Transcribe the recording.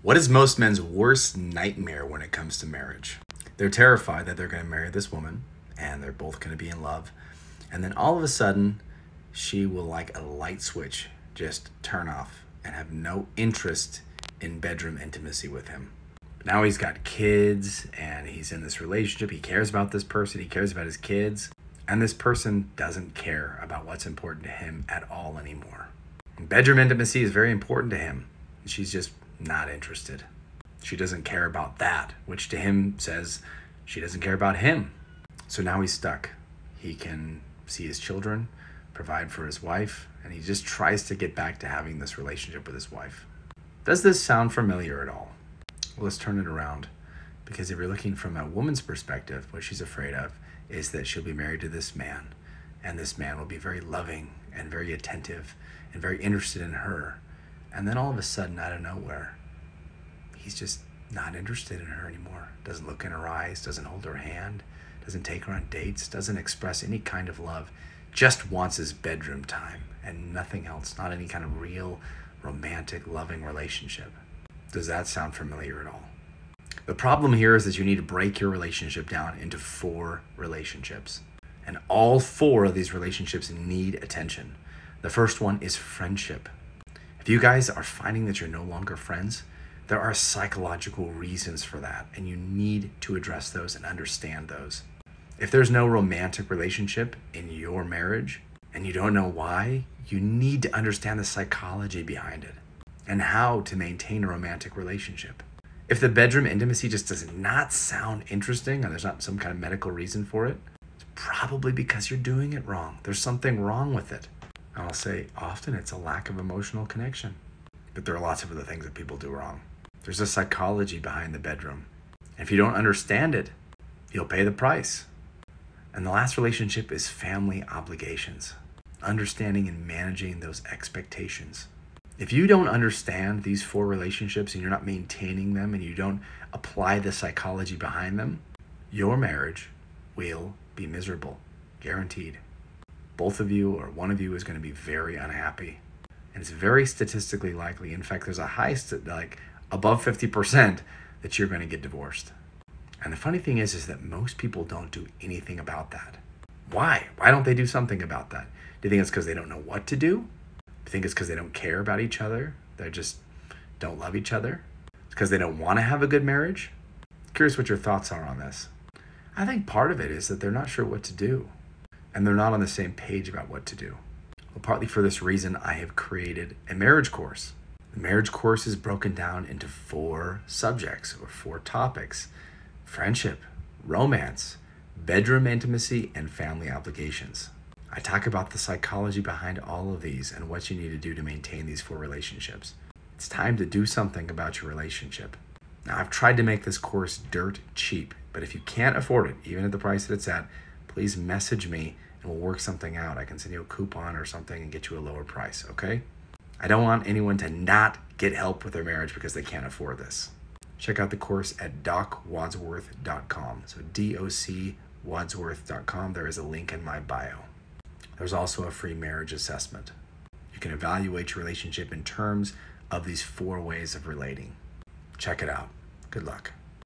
What is most men's worst nightmare when it comes to marriage? They're terrified that they're going to marry this woman and they're both going to be in love. And then all of a sudden, she will, like a light switch, just turn off and have no interest in bedroom intimacy with him. Now he's got kids and he's in this relationship. He cares about this person. He cares about his kids. And this person doesn't care about what's important to him at all anymore. Bedroom intimacy is very important to him. She's just not interested. She doesn't care about that, which to him says she doesn't care about him. So now he's stuck. He can see his children, provide for his wife, and he just tries to get back to having this relationship with his wife. Does this sound familiar at all? Well, let's turn it around. Because if you're looking from a woman's perspective, what she's afraid of is that she'll be married to this man, and this man will be very loving and very attentive and very interested in her. And then all of a sudden, out of nowhere, he's just not interested in her anymore. Doesn't look in her eyes, doesn't hold her hand, doesn't take her on dates, doesn't express any kind of love, just wants his bedroom time and nothing else, not any kind of real, romantic, loving relationship. Does that sound familiar at all? The problem here is that you need to break your relationship down into 4 relationships. And all 4 of these relationships need attention. The first one is friendship. If you guys are finding that you're no longer friends, there are psychological reasons for that, and you need to address those and understand those. If there's no romantic relationship in your marriage, and you don't know why, you need to understand the psychology behind it and how to maintain a romantic relationship. If the bedroom intimacy just does not sound interesting, and there's not some kind of medical reason for it, it's probably because you're doing it wrong. There's something wrong with it. I'll say often it's a lack of emotional connection, but there are lots of other things that people do wrong. There's a psychology behind the bedroom. And if you don't understand it, you'll pay the price. And the last relationship is family obligations, understanding and managing those expectations. If you don't understand these 4 relationships and you're not maintaining them and you don't apply the psychology behind them, your marriage will be miserable, guaranteed. Both of you or one of you is going to be very unhappy. And it's very statistically likely. In fact, there's a high, above 50% that you're going to get divorced. And the funny thing is that most people don't do anything about that. Why? Why don't they do something about that? Do you think it's because they don't know what to do? Do you think it's because they don't care about each other? They just don't love each other? It's because they don't want to have a good marriage? Curious what your thoughts are on this. I think part of it is that they're not sure what to do. And they're not on the same page about what to do. Well, partly for this reason, I have created a marriage course. The marriage course is broken down into 4 subjects or 4 topics: friendship, romance, bedroom intimacy, and family obligations. I talk about the psychology behind all of these and what you need to do to maintain these 4 relationships. It's time to do something about your relationship. Now, I've tried to make this course dirt cheap, but if you can't afford it, even at the price that it's at, please message me and we'll work something out. I can send you a coupon or something and get you a lower price, okay? I don't want anyone to not get help with their marriage because they can't afford this. Check out the course at docwadsworth.com. So docwadsworth.com. There is a link in my bio. There's also a free marriage assessment. You can evaluate your relationship in terms of these 4 ways of relating. Check it out. Good luck.